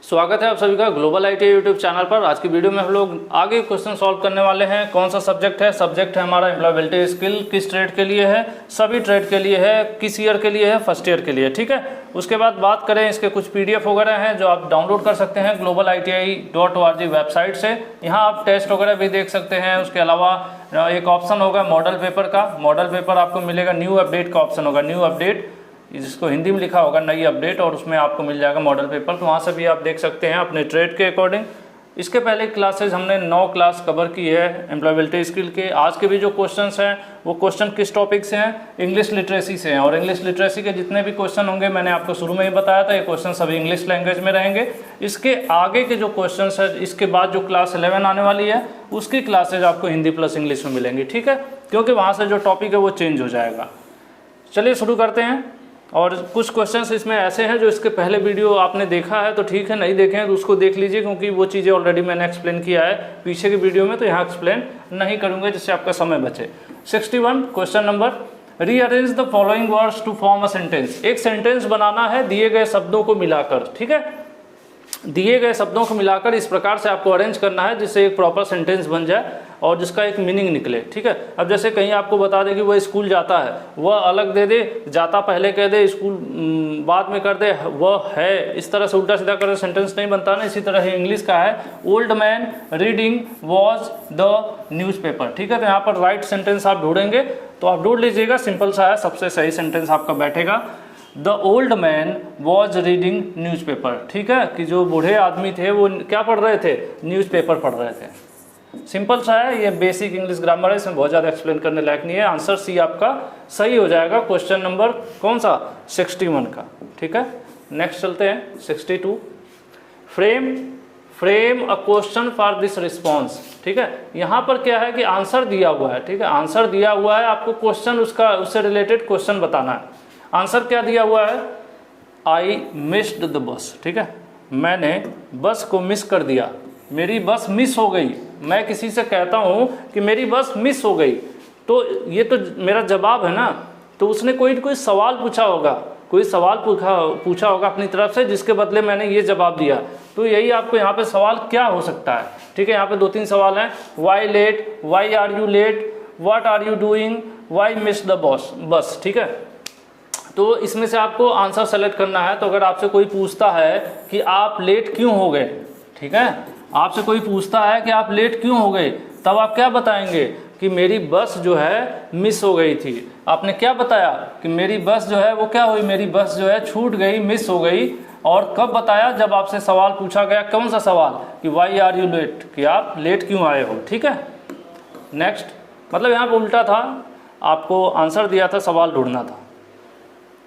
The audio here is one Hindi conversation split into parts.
स्वागत है आप सभी का ग्लोबल आईटी यूट्यूब चैनल पर। आज की वीडियो में हम लोग आगे क्वेश्चन सॉल्व करने वाले हैं। कौन सा सब्जेक्ट है? सब्जेक्ट है हमारा एम्प्लॉयबिलिटी स्किल। किस ट्रेड के लिए है? सभी ट्रेड के लिए है। किस ईयर के लिए है? फर्स्ट ईयर के लिए। ठीक है, उसके बाद बात करें इसके कुछ PDF वगैरह हैं जो आप डाउनलोड कर सकते हैं globaliti.org वेबसाइट से। यहाँ आप टेस्ट वगैरह भी देख सकते हैं। उसके अलावा एक ऑप्शन होगा मॉडल पेपर का। मॉडल पेपर आपको मिलेगा, न्यू अपडेट का ऑप्शन होगा, न्यू अपडेट, जिसको हिंदी में लिखा होगा नई अपडेट, और उसमें आपको मिल जाएगा मॉडल पेपर। तो वहाँ से भी आप देख सकते हैं अपने ट्रेड के अकॉर्डिंग। इसके पहले क्लासेज हमने 9 क्लास कवर की है एम्प्लॉयबिलिटी स्किल के। आज के भी जो क्वेश्चंस हैं वो क्वेश्चन किस टॉपिक से हैं? इंग्लिश लिटरेसी से हैं। और इंग्लिश लिटरेसी के जितने भी क्वेश्चन होंगे मैंने आपको शुरू में ही बताया था, ये क्वेश्चन सभी इंग्लिश लैंग्वेज में रहेंगे। इसके आगे के जो क्वेश्चन है, इसके बाद जो क्लास 11 आने वाली है उसकी क्लासेज आपको हिंदी प्लस इंग्लिश में मिलेंगी। ठीक है, क्योंकि वहाँ से जो टॉपिक है वो चेंज हो जाएगा। चलिए शुरू करते हैं। और कुछ क्वेश्चंस इसमें ऐसे हैं जो इसके पहले वीडियो आपने देखा है तो ठीक है, नहीं देखे हैं तो उसको देख लीजिए, क्योंकि वो चीज़ें ऑलरेडी मैंने एक्सप्लेन किया है पीछे की वीडियो में, तो यहाँ एक्सप्लेन नहीं करूँगा जिससे आपका समय बचे। 61 question number, rearrange the following words to form a sentence. एक सेंटेंस बनाना है दिए गए शब्दों को मिलाकर। ठीक है, दिए गए शब्दों को मिलाकर इस प्रकार से आपको अरेंज करना है जिससे एक प्रॉपर सेंटेंस बन जाए और जिसका एक मीनिंग निकले। ठीक है, अब जैसे कहीं आपको बता दे कि वह स्कूल जाता है, वह अलग दे दे, जाता पहले कह दे, स्कूल बाद में कर दे, वह है, इस तरह से उल्टा सीधा कर सेंटेंस नहीं बनता ना। इसी तरह ही इंग्लिश का है, old man reading was the newspaper. ठीक है, तो यहाँ पर राइट सेंटेंस आप ढूंढेंगे तो आप ढूंढ लीजिएगा, सिंपल सा है, सबसे सही सेंटेंस आपका बैठेगा the old man was reading newspaper. ठीक है, कि जो बूढ़े आदमी थे वो क्या पढ़ रहे थे? न्यूज़पेपर पढ़ रहे थे। सिंपल सा है, ये बेसिक इंग्लिश ग्रामर है, इसमें बहुत ज़्यादा एक्सप्लेन करने लायक नहीं है। आंसर सी आपका सही हो जाएगा क्वेश्चन नंबर कौन सा? 61 का। ठीक है, नेक्स्ट चलते हैं 62। Frame a question for this response. ठीक है, यहाँ पर क्या है कि आंसर दिया हुआ है। ठीक है, आंसर दिया हुआ है, आपको क्वेश्चन उससे रिलेटेड क्वेश्चन बताना है। आंसर क्या दिया हुआ है? I missed the bus. ठीक है, मैंने बस को मिस कर दिया, मेरी बस मिस हो गई। मैं किसी से कहता हूँ कि मेरी बस मिस हो गई, तो ये तो मेरा जवाब है ना। तो उसने कोई सवाल पूछा होगा, कोई सवाल पूछा होगा अपनी तरफ से, जिसके बदले मैंने ये जवाब दिया। तो यही आपको यहाँ पे सवाल क्या हो सकता है? ठीक है, यहाँ पे 2-3 सवाल हैं। Why late, why are you late, what are you doing, why miss the bus. ठीक है, तो इसमें से आपको आंसर सेलेक्ट करना है। तो अगर आपसे कोई पूछता है कि आप लेट क्यों हो गए, ठीक है, आपसे कोई पूछता है कि आप लेट क्यों हो गए, तब आप क्या बताएंगे? कि मेरी बस जो है मिस हो गई थी। आपने क्या बताया? कि मेरी बस जो है वो क्या हुई? मेरी बस जो है छूट गई, मिस हो गई। और कब बताया? जब आपसे सवाल पूछा गया। कौन सा सवाल? कि वाई आर यू लेट, कि आप लेट क्यों आए हो। ठीक है, नेक्स्ट, मतलब यहाँ पर उल्टा था, आपको आंसर दिया था, सवाल ढूंढना था।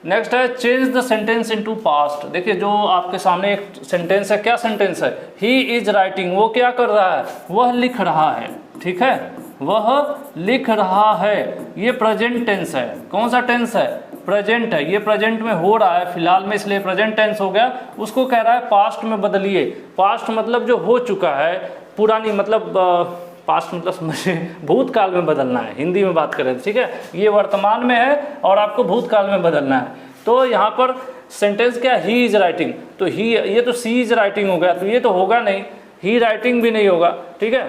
नेक्स्ट है change the sentence into past. देखिए जो आपके सामने एक सेंटेंस है, क्या सेंटेंस है? ही इज राइटिंग, वो क्या कर रहा है? वह लिख रहा है। ठीक है, वह लिख रहा है, ये प्रेजेंट टेंस है। कौन सा टेंस है? प्रेजेंट है, ये प्रेजेंट में हो रहा है फिलहाल में, इसलिए प्रेजेंट टेंस हो गया। उसको कह रहा है पास्ट में बदलिए। पास्ट मतलब जो हो चुका है, पुरानी मतलब पास्ट मतलब समझिए भूतकाल में बदलना है, हिंदी में बात करें। ठीक है, ये वर्तमान में है और आपको भूतकाल में बदलना है। तो यहाँ पर सेंटेंस क्या? ही इज राइटिंग, तो ही, ये तो सी इज राइटिंग हो गया, तो ये तो होगा नहीं, ही राइटिंग भी नहीं होगा। ठीक है,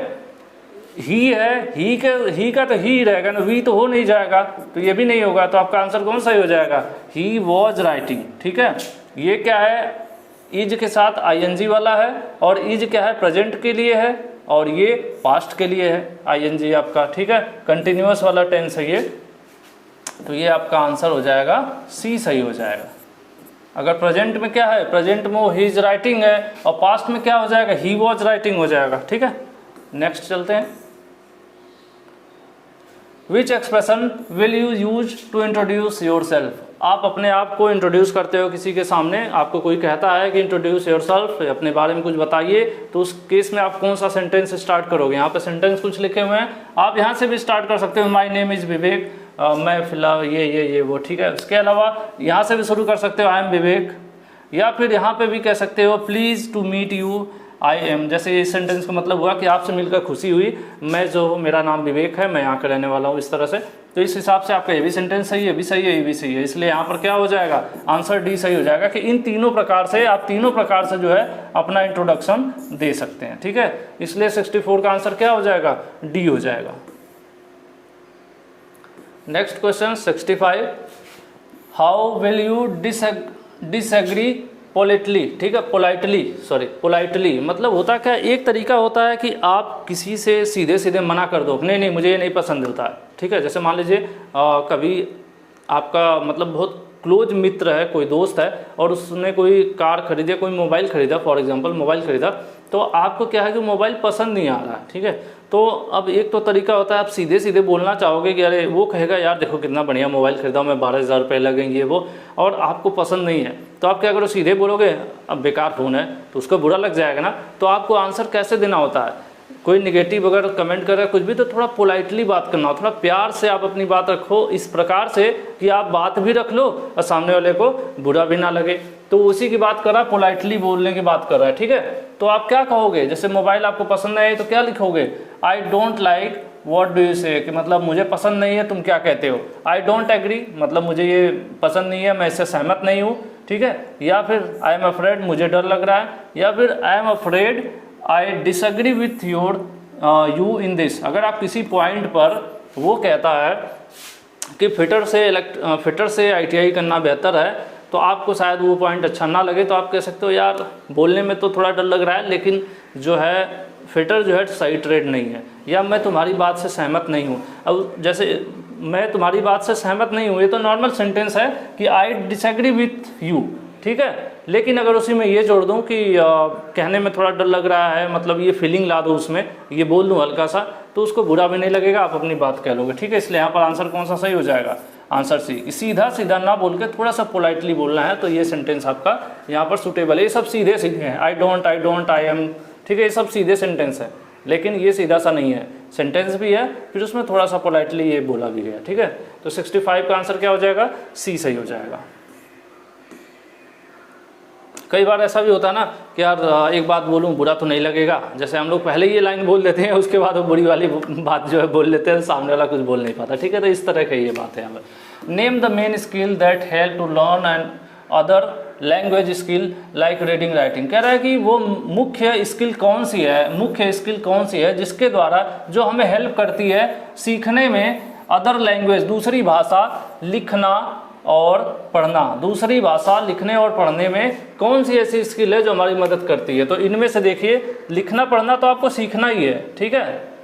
ही है, ही का तो ही रहेगा ना, वी तो हो नहीं जाएगा, तो ये भी नहीं होगा। तो आपका आंसर कौन सा ही हो जाएगा? He was writing. ठीक है, ये क्या है? इज के साथ ING वाला है, और इज क्या है? प्रेजेंट के लिए है, और ये पास्ट के लिए है ING आपका। ठीक है, कंटिन्यूअस वाला टेंस है ये, तो ये आपका आंसर हो जाएगा सी, सही हो जाएगा। अगर प्रेजेंट में क्या है? प्रेजेंट में वो ही इज राइटिंग है, और पास्ट में क्या हो जाएगा? ही वॉज राइटिंग हो जाएगा। ठीक है, नेक्स्ट चलते हैं। Which expression will you use to introduce yourself. आप अपने आप को इंट्रोड्यूस करते हो किसी के सामने, आपको कोई कहता है कि इंट्रोड्यूस योर सेल्फ, अपने बारे में कुछ बताइए, तो उस केस में आप कौन सा सेंटेंस स्टार्ट करोगे? यहाँ पे सेंटेंस कुछ लिखे हुए हैं, आप यहाँ से भी स्टार्ट कर सकते हो। माई नेम इज़ विवेक, मैं फिलहाल ये वो। ठीक है, उसके अलावा यहाँ से भी शुरू कर सकते हो, आई एम विवेक, या फिर यहाँ पे भी कह सकते हो please to meet you I am. जैसे इस सेंटेंस का मतलब हुआ कि आपसे मिलकर खुशी हुई, मैं जो मेरा नाम विवेक है, मैं यहाँ का रहने वाला हूँ, इस तरह से। तो इस हिसाब से आपका ये भी सेंटेंस सही है, ये भी सही है, ये भी सही है, इसलिए यहाँ पर क्या हो जाएगा, आंसर डी सही हो जाएगा कि इन तीनों प्रकार से आप तीनों प्रकार से जो है अपना इंट्रोडक्शन दे सकते हैं। ठीक है, इसलिए 64 का आंसर क्या हो जाएगा, डी हो जाएगा। Next question 65, how will you disagree politely. ठीक है, पोलाइटली मतलब होता क्या है, एक तरीका होता है कि आप किसी से सीधे सीधे मना कर दो, नहीं मुझे ये नहीं पसंद होता है। ठीक है, जैसे मान लीजिए कभी आपका मतलब बहुत क्लोज मित्र है, कोई दोस्त है और उसने कोई कार खरीदी, कोई मोबाइल खरीदा, फॉर एग्जांपल मोबाइल खरीदा, तो आपको क्या है कि मोबाइल पसंद नहीं आ रहा है। ठीक है, तो अब एक तो तरीका होता है आप सीधे सीधे बोलना चाहोगे कि अरे वो कहेगा यार देखो कितना बढ़िया मोबाइल खरीदा मैं, 12,000 रुपये लगेंगे वो, और आपको पसंद नहीं है, तो आप क्या करो, सीधे बोलोगे अब बेकार फ़ोन है, तो उसको बुरा लग जाएगा ना। तो आपको आंसर कैसे देना होता है, कोई निगेटिव अगर कमेंट कर रहा है कुछ भी, तो थोड़ा पोलाइटली बात करना हो, थोड़ा प्यार से आप अपनी बात रखो, इस प्रकार से कि आप बात भी रख लो और सामने वाले को बुरा भी ना लगे। तो उसी की बात कर रहा है, पोलाइटली बोलने की बात कर रहा है। ठीक है, तो आप क्या कहोगे, जैसे मोबाइल आपको पसंद नहीं है तो क्या लिखोगे, I don't like what do you से, कि मतलब मुझे पसंद नहीं है तुम क्या कहते हो। आई डोंट एग्री मतलब मुझे ये पसंद नहीं है, मैं इससे सहमत नहीं हूँ। ठीक है, या फिर आई एम अफ्रेड मुझे डर लग रहा है, या फिर I am afraid I disagree with you in this. अगर आप किसी पॉइंट पर वो कहता है कि फिटर से ITI करना बेहतर है, तो आपको शायद वो पॉइंट अच्छा ना लगे, तो आप कह सकते हो यार बोलने में तो थोड़ा डर लग रहा है, लेकिन जो है फिटर जो है सही ट्रेड नहीं है, या मैं तुम्हारी बात से सहमत नहीं हूँ। अब जैसे मैं तुम्हारी बात से सहमत नहीं हूँ, ये तो नॉर्मल सेंटेंस है कि आई डिसएग्री विथ यू। ठीक है, लेकिन अगर उसी में ये जोड़ दूं कि कहने में थोड़ा डर लग रहा है, मतलब ये फीलिंग ला दूं उसमें, ये बोल दूं हल्का सा, तो उसको बुरा भी नहीं लगेगा, आप अपनी बात कह लोगे। ठीक है, इसलिए यहाँ पर आंसर कौन सा सही हो जाएगा, आंसर सी। सीधा सीधा ना बोल के थोड़ा सा पोलाइटली बोलना है, तो ये सेंटेंस आपका यहाँ पर सूटेबल है। ये सब सीधे सीधे हैं, आई डोंट, आई एम। ठीक है, ये सब सीधे सेंटेंस है, लेकिन ये सीधा सा नहीं है, सेंटेंस भी है, फिर उसमें थोड़ा सा पोलाइटली ये बोला भी गया। ठीक है, तो 65 का आंसर क्या हो जाएगा, सी सही हो जाएगा। कई बार ऐसा भी होता है ना कि यार एक बात बोलूं बुरा तो नहीं लगेगा, जैसे हम लोग पहले ये लाइन बोल देते हैं, उसके बाद वो बुरी वाली बात जो है बोल लेते हैं, सामने वाला कुछ बोल नहीं पाता। ठीक है, तो इस तरह की ये बात है यहाँ पर। Name the main skill that help to learn and other language skill like reading writing. कह रहा है कि वो मुख्य स्किल कौन सी है जिसके द्वारा जो हमें हेल्प करती है सीखने में अदर लैंग्वेज, दूसरी भाषा लिखना और पढ़ना। दूसरी भाषा लिखने और पढ़ने में कौन सी ऐसी स्किल है जो हमारी मदद करती है, तो इनमें से देखिए लिखना पढ़ना तो आपको सीखना ही है। ठीक है,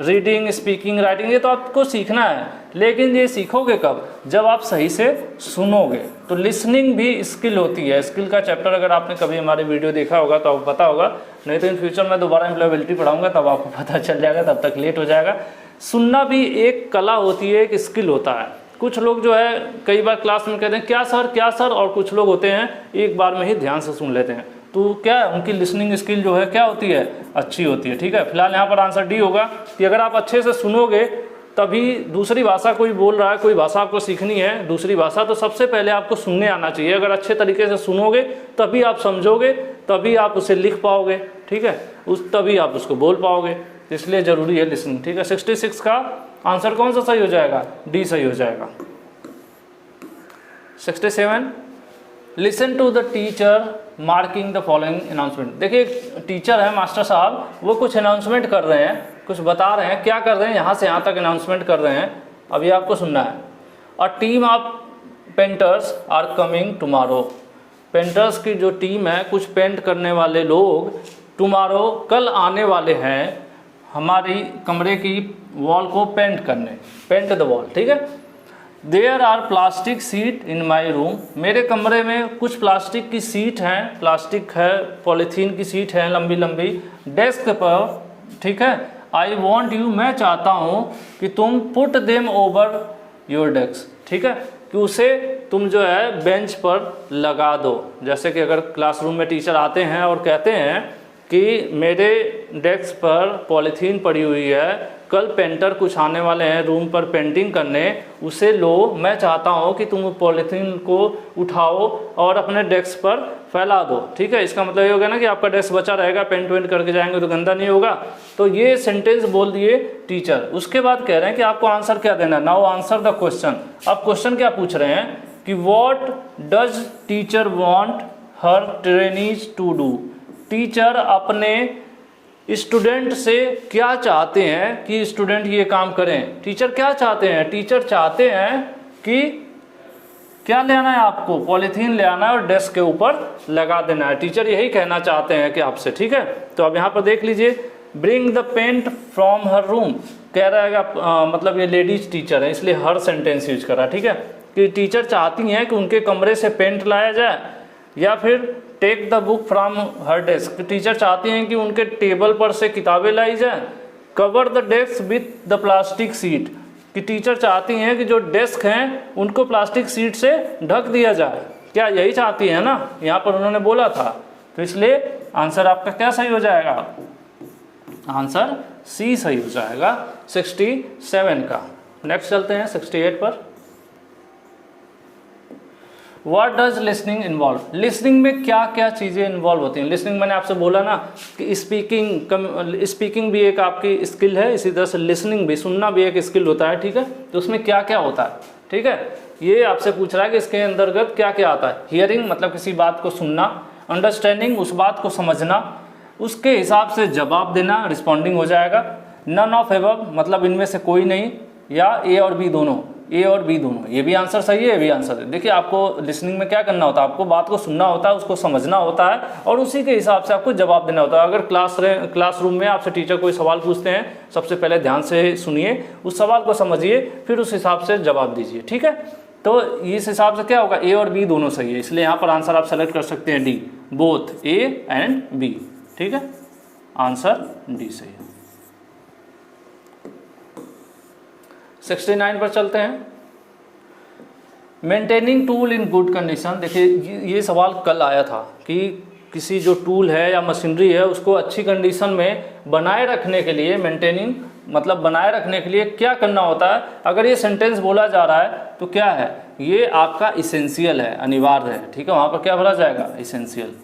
रीडिंग स्पीकिंग राइटिंग ये तो आपको सीखना है, लेकिन ये सीखोगे कब, जब आप सही से सुनोगे। तो लिसनिंग भी स्किल होती है। स्किल का चैप्टर अगर आपने कभी हमारे वीडियो देखा होगा तो आपको पता होगा, नहीं तो इन फ्यूचर में दोबारा एम्प्लॉयबिलिटी पढ़ाऊंगा तब आपको पता चल जाएगा, तब तक लेट हो जाएगा। सुनना भी एक कला होती है, एक स्किल होता है। कुछ लोग जो है कई बार क्लास में कहते हैं क्या सर, और कुछ लोग होते हैं एक बार में ही ध्यान से सुन लेते हैं, तो क्या है उनकी लिसनिंग स्किल जो है क्या होती है, अच्छी होती है। ठीक है, फिलहाल यहाँ पर आंसर डी होगा कि अगर आप अच्छे से सुनोगे तभी दूसरी भाषा कोई बोल रहा है, कोई भाषा आपको सीखनी है दूसरी भाषा, तो सबसे पहले आपको सुनने आना चाहिए। अगर अच्छे तरीके से सुनोगे तभी आप समझोगे, तभी आप उसे लिख पाओगे। ठीक है, तभी आप उसको बोल पाओगे, इसलिए ज़रूरी है लिसनिंग। ठीक है, 66 का आंसर कौन सा सही हो जाएगा, डी सही हो जाएगा। 67 listen to the teacher marking the following announcement. देखिए टीचर है मास्टर साहब, वो कुछ अनाउंसमेंट कर रहे हैं, कुछ बता रहे हैं, क्या कर रहे हैं, यहाँ से यहाँ तक अनाउंसमेंट कर रहे हैं, अभी आपको सुनना है। A team of painters are coming tomorrow. Painters की जो टीम है, कुछ पेंट करने वाले लोग टुमारो कल आने वाले हैं हमारी कमरे की वॉल को पेंट करने, पेंट द वॉल। ठीक है, there are plastic seat in my room. मेरे कमरे में कुछ प्लास्टिक की सीट हैं, प्लास्टिक है, पॉलीथीन की सीट है लंबी लंबी डेस्क पर। ठीक है, आई वॉन्ट यू, मैं चाहता हूँ कि तुम put them over your desk. ठीक है, कि उसे तुम जो है बेंच पर लगा दो। जैसे कि अगर क्लासरूम में टीचर आते हैं और कहते हैं कि मेरे डेस्क पर पॉलीथीन पड़ी हुई है, कल पेंटर कुछ आने वाले हैं रूम पर पेंटिंग करने, उसे लो, मैं चाहता हूँ कि तुम पॉलीथीन को उठाओ और अपने डेस्क पर फैला दो। ठीक है, इसका मतलब ये होगा ना कि आपका डेस्क बचा रहेगा, पेंट वेंट करके जाएंगे तो गंदा नहीं होगा। तो ये सेंटेंस बोल दिए टीचर। उसके बाद कह रहे हैं कि आपको आंसर क्या देना है। Now answer the question. अब क्वेश्चन क्या पूछ रहे हैं कि what does teacher want her trainees to do. Teacher अपने स्टूडेंट से क्या चाहते हैं कि स्टूडेंट ये काम करें। टीचर क्या चाहते हैं? टीचर चाहते हैं कि क्या ले आना है आपको? पॉलीथीन ले आना है और डेस्क के ऊपर लगा देना है। टीचर यही कहना चाहते हैं कि आपसे। ठीक है, तो अब यहाँ पर देख लीजिए, bring the paint from her room. कह रहा है कि मतलब ये लेडीज टीचर है इसलिए हर सेंटेंस यूज कर रहा है। ठीक है, कि टीचर चाहती हैं कि उनके कमरे से पेंट लाया जाए, या फिर take the book from her desk. Teacher चाहती हैं कि उनके टेबल पर से किताबें लाई जाए। Cover the desk with the plastic sheet. कि टीचर चाहती हैं कि जो डेस्क हैं उनको प्लास्टिक सीट से ढक दिया जाए। क्या यही चाहती है ना, यहाँ पर उन्होंने बोला था। तो इसलिए आंसर आपका क्या सही हो जाएगा? आंसर सी सही हो जाएगा 67 का। नेक्स्ट चलते हैं 68 पर। What does listening involve? Listening में क्या क्या चीज़ें इन्वॉल्व होती हैं? लिसनिंग मैंने आपसे बोला ना कि स्पीकिंग भी एक आपकी स्किल है, इसी तरह से लिसनिंग भी, सुनना भी एक स्किल होता है। ठीक है, तो उसमें क्या क्या होता है? ठीक है, ये आपसे पूछ रहा है कि इसके अंतर्गत क्या क्या आता है। हियरिंग मतलब किसी बात को सुनना, अंडरस्टैंडिंग उस बात को समझना, उसके हिसाब से जवाब देना, रिस्पॉन्डिंग हो जाएगा। नन ऑफ एबव मतलब इनमें से कोई नहीं, या ए और बी दोनों, ए और बी दोनों। ये भी आंसर सही है, ये भी आंसर है। देखिए, आपको लिसनिंग में क्या करना होता है? आपको बात को सुनना होता है, उसको समझना होता है और उसी के हिसाब से आपको जवाब देना होता है। अगर क्लासरूम में आपसे टीचर कोई सवाल पूछते हैं, सबसे पहले ध्यान से सुनिए, उस सवाल को समझिए, फिर उस हिसाब से जवाब दीजिए। ठीक है, तो इस हिसाब से क्या होगा? ए और बी दोनों सही है, इसलिए यहाँ पर आंसर आप सेलेक्ट कर सकते हैं D, both A and B. ठीक है, आंसर डी सही है। 69 पर चलते हैं। Maintaining tool in good condition. देखिए, ये सवाल कल आया था कि किसी जो टूल है या मशीनरी है उसको अच्छी कंडीशन में बनाए रखने के लिए, मेंटेनिंग मतलब बनाए रखने के लिए क्या करना होता है। अगर ये सेंटेंस बोला जा रहा है तो क्या है? ये आपका इसेंशियल है, अनिवार्य है। ठीक है, वहाँ पर क्या भरा जाएगा? इसेंशियल।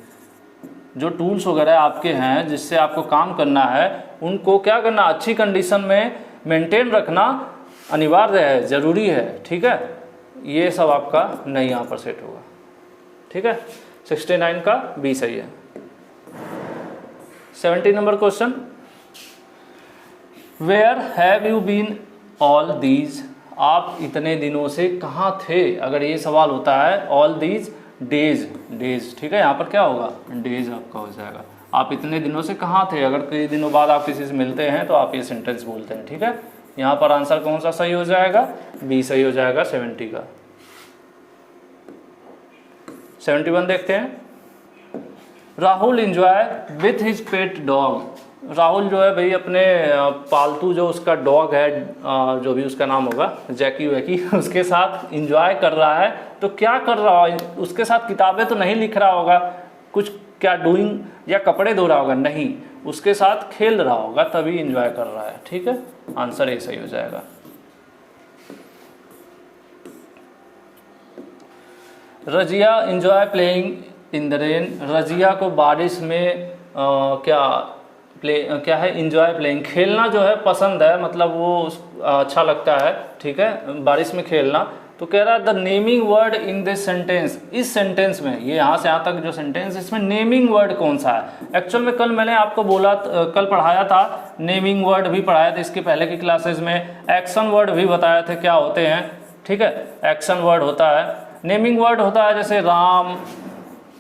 जो टूल्स वगैरह आपके हैं जिससे आपको काम करना है, उनको क्या करना? अच्छी कंडीशन में मेंटेन रखना अनिवार्य है, ज़रूरी है। ठीक है, ये सब आपका नहीं यहाँ पर सेट होगा। ठीक है, 69 का बी सही है। 70 number question, where have you been all these. आप इतने दिनों से कहाँ थे? अगर ये सवाल होता है ऑल दीज डेज, ठीक है, यहाँ पर क्या होगा? डेज आपका हो जाएगा। आप इतने दिनों से कहाँ थे? अगर कई दिनों बाद आप किसी से मिलते हैं तो आप ये सेंटेंस बोलते हैं। ठीक है, यहाँ पर आंसर कौन सा सही हो जाएगा? बी सही हो जाएगा 70 का। 71 देखते हैं। Rahul enjoy with his pet dog. Rahul जो है भाई अपने पालतू जो उसका डॉग है, जो भी उसका नाम होगा, जैकी वैकी, उसके साथ एंजॉय कर रहा है। तो क्या कर रहा है? उसके साथ किताबें तो नहीं लिख रहा होगा, कुछ क्या डूइंग या कपड़े धो रहा होगा? नहीं, उसके साथ खेल रहा होगा, तभी एंजॉय कर रहा है। ठीक है, आंसर ए सही हो जाएगा। Razia enjoy playing in the rain. Razia को बारिश में क्या है? एंजॉय प्लेइंग, खेलना जो है पसंद है, मतलब वो अच्छा लगता है। ठीक है, बारिश में खेलना। तो कह रहा है the naming word in this sentence. इस सेंटेंस में, ये यहाँ से यहाँ तक जो सेंटेंस, इसमें नेमिंग वर्ड कौन सा है? एक्चुअल में कल मैंने आपको बोला, कल पढ़ाया था, नेमिंग वर्ड भी पढ़ाया था इसके पहले की क्लासेस में। एक्शन वर्ड भी बताए थे क्या होते हैं। ठीक है, एक्शन वर्ड होता है, नेमिंग वर्ड होता है जैसे राम,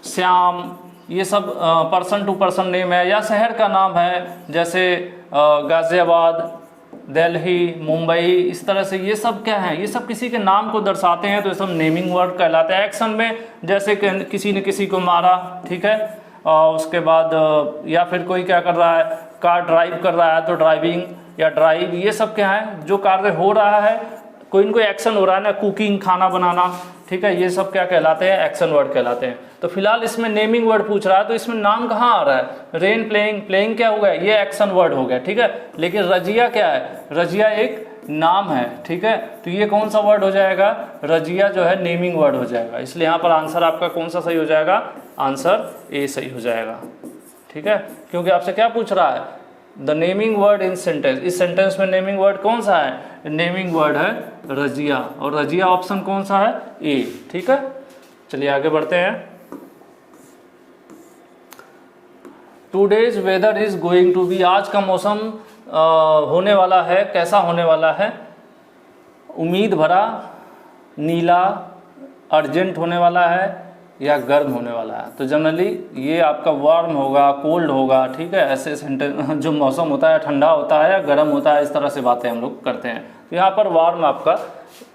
श्याम, ये सब पर्सन टू पर्सन नेम है, या शहर का नाम है जैसे गाजियाबाद, दिल्ली, मुंबई, इस तरह से। ये सब क्या है? ये सब किसी के नाम को दर्शाते हैं, तो ये सब नेमिंग वर्ड कहलाते हैं। एक्शन में जैसे किसी ने किसी को मारा, ठीक है, उसके बाद या फिर कोई क्या कर रहा है, कार ड्राइव कर रहा है तो ड्राइविंग या ड्राइव, ये सब क्या है? जो कार्य हो रहा है कोई न कोई एक्शन हो रहा है ना, कुकिंग, खाना बनाना, ठीक है, ये सब क्या कहलाते हैं, एक्शन वर्ड कहलाते हैं। तो फिलहाल इसमें नेमिंग वर्ड पूछ रहा है, तो इसमें नाम कहाँ आ रहा है, रेन प्लेइंग, प्लेइंग क्या हो गया, ये एक्शन वर्ड हो गया, ठीक है। लेकिन रजिया क्या है, रजिया एक नाम है, ठीक है, तो ये कौन सा वर्ड हो जाएगा, रजिया जो है नेमिंग वर्ड हो जाएगा। इसलिए यहाँ पर आंसर आपका कौन सा सही हो जाएगा, आंसर ए सही हो जाएगा, ठीक है। क्योंकि आपसे क्या पूछ रहा है, the naming word in sentence, इस सेंटेंस में नेमिंग वर्ड कौन सा है, नेमिंग वर्ड है रजिया, और रजिया ऑप्शन कौन सा है, ए, ठीक है। चलिए आगे बढ़ते हैं। Today's weather is going to be, आज का मौसम होने वाला है, कैसा होने वाला है, उम्मीद भरा, नीला, अर्जेंट होने वाला है, या गर्म होने वाला है। तो जनरली ये आपका वार्म होगा, कोल्ड होगा, ठीक है, ऐसे सेंटेंस जो मौसम होता है ठंडा होता है या गर्म होता है, इस तरह से बातें हम लोग करते हैं। तो यहाँ पर वार्म आपका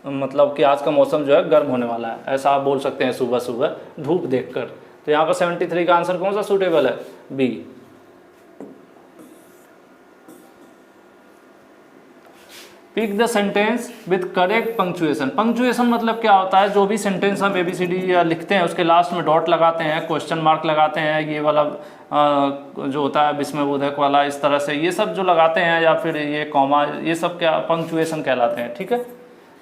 मतलब कि आज का मौसम जो है गर्म होने वाला है, ऐसा आप बोल सकते हैं सुबह सुबह धूप देखकर। तो यहाँ पर 73 का आंसर कौन सा सूटेबल है, B. Pick the sentence with correct punctuation. Punctuation मतलब क्या होता है, जो भी सेंटेंस हम ABCD या लिखते हैं उसके लास्ट में डॉट लगाते हैं, क्वेश्चन मार्क लगाते हैं, ये वाला जो होता है विस्मयबोधक वाला, इस तरह से ये सब जो लगाते हैं, या फिर ये कॉमा, ये सब क्या पंक्चुएशन कहलाते हैं, ठीक है।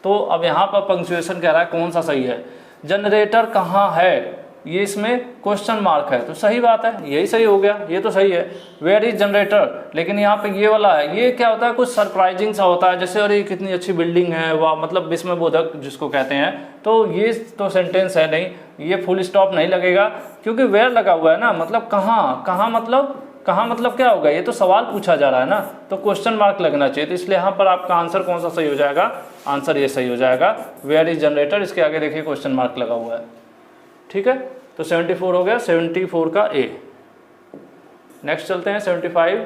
तो अब यहाँ पर पंक्चुएशन कह रहा है कौन सा सही है, जनरेटर कहाँ है, ये इसमें क्वेश्चन मार्क है, तो सही बात है, यही सही हो गया, ये तो सही है, वेयर इज जनरेटर। लेकिन यहाँ पे ये वाला है, ये क्या होता है, कुछ सरप्राइजिंग सा होता है, जैसे अरे कितनी अच्छी बिल्डिंग है, वाह, मतलब विस्मयबोधक जिसको कहते हैं। तो ये तो सेंटेंस है नहीं, ये फुल स्टॉप नहीं लगेगा, क्योंकि वेयर लगा हुआ है ना, मतलब कहाँ, कहाँ मतलब क्या होगा, ये तो सवाल पूछा जा रहा है ना, तो क्वेश्चन मार्क लगना चाहिए। तो इसलिए यहाँ पर आपका आंसर कौन सा सही हो जाएगा, आंसर ये सही हो जाएगा, वेयर इज जनरेटर, इसके आगे देखिए क्वेश्चन मार्क लगा हुआ है, ठीक है। तो 74 हो गया, 74 का ए। नेक्स्ट चलते हैं 75।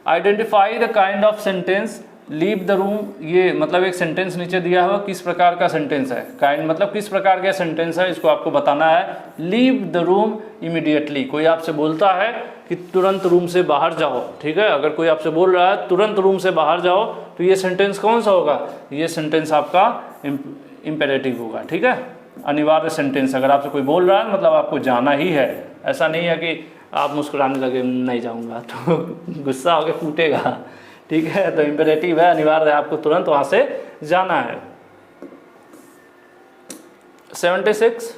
Identify the kind of sentence leave the room, ये मतलब एक सेंटेंस नीचे दिया हुआ, किस प्रकार का सेंटेंस है, काइंड मतलब किस प्रकार का सेंटेंस है, इसको आपको बताना है। लीव द रूम इमीडिएटली, कोई आपसे बोलता है कि तुरंत रूम से बाहर जाओ, ठीक है, अगर कोई आपसे बोल रहा है तुरंत रूम से बाहर जाओ, तो ये सेंटेंस कौन सा होगा, ये सेंटेंस आपका इम्पेरेटिव होगा, ठीक है, अनिवार्य सेंटेंस। अगर आपसे कोई बोल रहा है मतलब आपको जाना ही है, ऐसा नहीं है कि आप मुस्कुराने लगे नहीं जाऊंगा, तो गुस्सा होकर कूटेगा, ठीक है। तो इम्पेरेटिव है, अनिवार्य है, आपको तुरंत वहां से जाना है। 76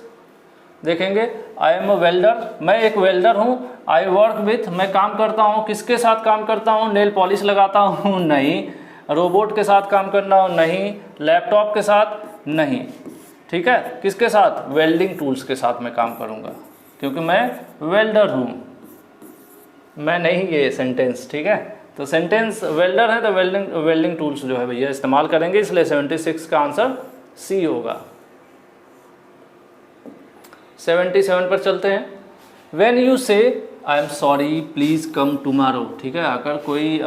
देखेंगे, आई एम अ वेल्डर, मैं एक वेल्डर हूँ। आई वर्क विथ, मैं काम करता हूँ, किसके साथ काम करता हूँ, नेल पॉलिश लगाता हूँ, नहीं। रोबोट के साथ काम करना हो, नहीं। लैपटॉप के साथ, नहीं, ठीक है। किसके साथ, वेल्डिंग टूल्स के साथ मैं काम करूँगा, क्योंकि मैं वेल्डर हूँ, मैं नहीं ये सेंटेंस, ठीक है। तो सेंटेंस वेल्डर है तो वेल्डिंग टूल्स जो है भैया इस्तेमाल करेंगे, इसलिए 76 का आंसर सी होगा। 77 पर चलते हैं। व्हेन यू से I am sorry please come tomorrow, ठीक है, अगर कोई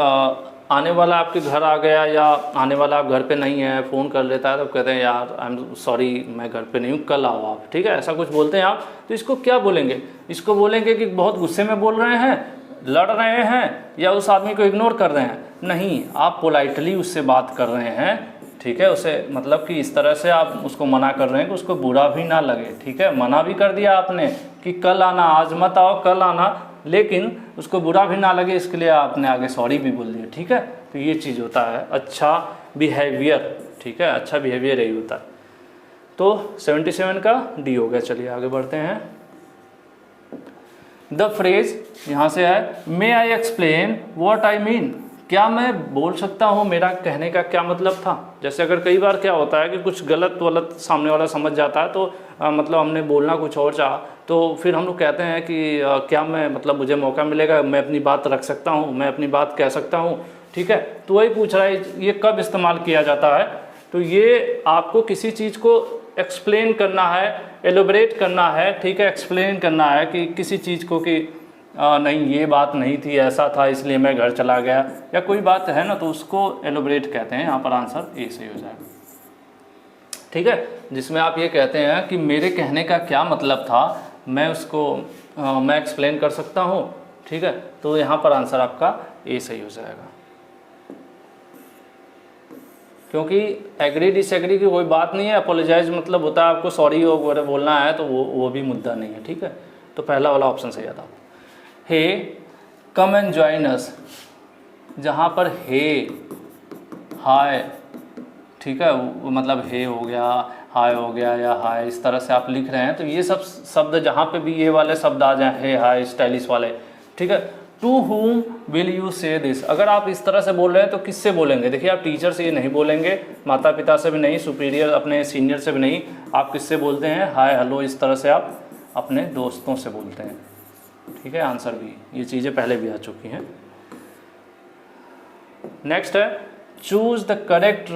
आने वाला आपके घर आ गया या आने वाला आप घर पे नहीं है, फ़ोन कर लेता है, तो कहते हैं यार आई एम सॉरी मैं घर पे नहीं हूँ, कल आओ आप, ठीक है, ऐसा कुछ बोलते हैं आप। तो इसको क्या बोलेंगे, इसको बोलेंगे कि बहुत गुस्से में बोल रहे हैं, लड़ रहे हैं, या उस आदमी को इग्नोर कर रहे हैं, नहीं, आप पोलाइटली उससे बात कर रहे हैं, ठीक है, उसे मतलब कि इस तरह से आप उसको मना कर रहे हैं कि उसको बुरा भी ना लगे, ठीक है। मना भी कर दिया आपने कि कल आना, आज मत आओ, कल आना, लेकिन उसको बुरा भी ना लगे, इसके लिए आपने आगे सॉरी भी बोल दिया, ठीक है। तो ये चीज़ होता है अच्छा बिहेवियर, ठीक है, अच्छा बिहेवियर यही होता है। तो 77 का डी हो गया। चलिए आगे बढ़ते हैं। द फ्रेज यहाँ से है, may I explain what I mean, क्या मैं बोल सकता हूँ मेरा कहने का क्या मतलब था। जैसे अगर कई बार क्या होता है कि कुछ गलत सामने वाला समझ जाता है, तो मतलब हमने बोलना कुछ और चाहा, तो फिर हम लोग कहते हैं कि क्या मैं मतलब मुझे मौका मिलेगा, मैं अपनी बात रख सकता हूँ, मैं अपनी बात कह सकता हूँ, ठीक है। तो वही पूछ रहा है ये कब इस्तेमाल किया जाता है। तो ये आपको किसी चीज़ को एक्सप्लेन करना है, एलोबरेट करना है, ठीक है, एक्सप्लेन करना है कि किसी चीज़ को कि नहीं ये बात नहीं थी, ऐसा था इसलिए मैं घर चला गया, या कोई बात है ना, तो उसको एलोबरेट कहते हैं। यहाँ पर आंसर ए सही हो जाएगा, ठीक है, जिसमें आप ये कहते हैं कि मेरे कहने का क्या मतलब था, मैं उसको मैं एक्सप्लेन कर सकता हूँ, ठीक है। तो यहाँ पर आंसर आपका ए सही हो जाएगा। क्योंकि एग्री डिसएग्री की कोई बात नहीं है, अपोलोजाइज मतलब होता है आपको सॉरी वगैरह बोलना है, तो वो भी मुद्दा नहीं है, ठीक है। तो पहला वाला ऑप्शन सही था। हे कम एंड जॉइन अस, जहाँ पर हे हाय, ठीक है, वो मतलब हे हो गया, हाय हो गया या हाय, इस तरह से आप लिख रहे हैं, तो ये सब शब्द जहाँ पे भी ये वाले शब्द आ जाएं, हे हाय स्टाइलिश वाले, ठीक है। टू हुम विल यू से दिस, अगर आप इस तरह से बोल रहे हैं तो किससे बोलेंगे? देखिए आप टीचर से ये नहीं बोलेंगे, माता पिता से भी नहीं, सुपीरियर अपने सीनियर से भी नहीं, आप किससे बोलते हैं? हाय हेलो, इस तरह से आप अपने दोस्तों से बोलते हैं, ठीक है। आंसर भी, ये चीज़ें पहले भी आ चुकी हैं। नेक्स्ट है choose the correct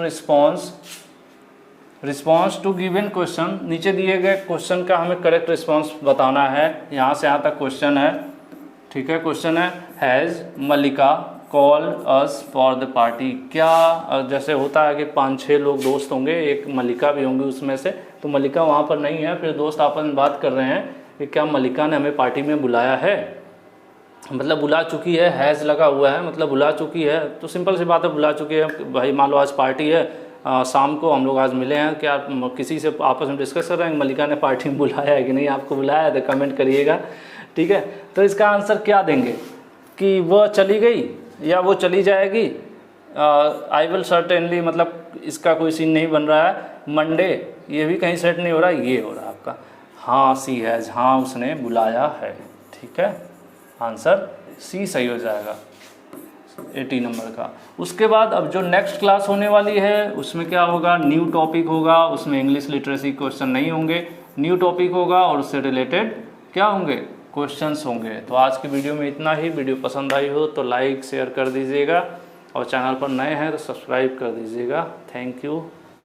response to given question, नीचे दिए गए क्वेश्चन का हमें करेक्ट रिस्पॉन्स बताना है। यहाँ से यहाँ तक क्वेश्चन है, ठीक है। क्वेश्चन है has Mallika call us for the party, क्या जैसे होता है कि 5-6 लोग दोस्त होंगे, एक मल्लिका भी होंगी उसमें से, तो मल्लिका वहाँ पर नहीं है, फिर दोस्त आपस में बात कर रहे हैं कि क्या मल्लिका ने हमें पार्टी में बुलाया है, मतलब बुला चुकी है, हैज़ लगा हुआ है मतलब बुला चुकी है, तो सिंपल सी बात है, बुला चुकी है भाई। मान लो आज पार्टी है, शाम को हम लोग आज मिले हैं, क्या किसी से आपस में डिस्कस कर रहे हैं मल्लिका ने पार्टी में बुलाया है कि नहीं, आपको बुलाया है तो कमेंट करिएगा, ठीक है। तो इसका आंसर क्या देंगे कि वह चली गई या वो चली जाएगी? आई विल सर्टेनली, मतलब इसका कोई सीन नहीं बन रहा है। मंडे, ये भी कहीं सेट नहीं हो रहा, ये हो रहा है आपका हाँ सी हैज़, हाँ उसने बुलाया है, ठीक है। आंसर सी सही हो जाएगा 80 नंबर का। उसके बाद अब जो नेक्स्ट क्लास होने वाली है उसमें क्या होगा? न्यू टॉपिक होगा, उसमें इंग्लिश लिटरेसी क्वेश्चन नहीं होंगे, न्यू टॉपिक होगा और उससे रिलेटेड क्या होंगे? क्वेश्चंस होंगे। तो आज की वीडियो में इतना ही। वीडियो पसंद आई हो तो लाइक शेयर कर दीजिएगा और चैनल पर नए हैं तो सब्सक्राइब कर दीजिएगा। Thank you.